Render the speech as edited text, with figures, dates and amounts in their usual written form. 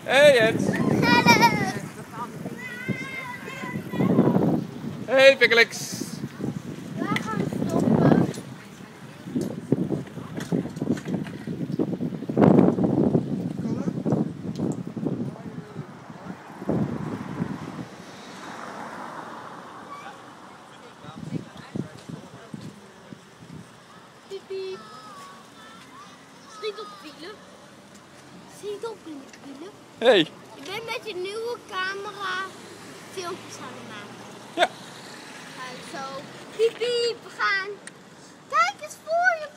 Hey Jens. Hey Pikkelix. Waar gaan we stoppen? Piep piep. Schiet op wielen. Schiet op wielen. Hey. Je bent met je nieuwe camera filmpjes aan het maken. Ja. Zo. Piep piep, we gaan. Kijk eens voor je.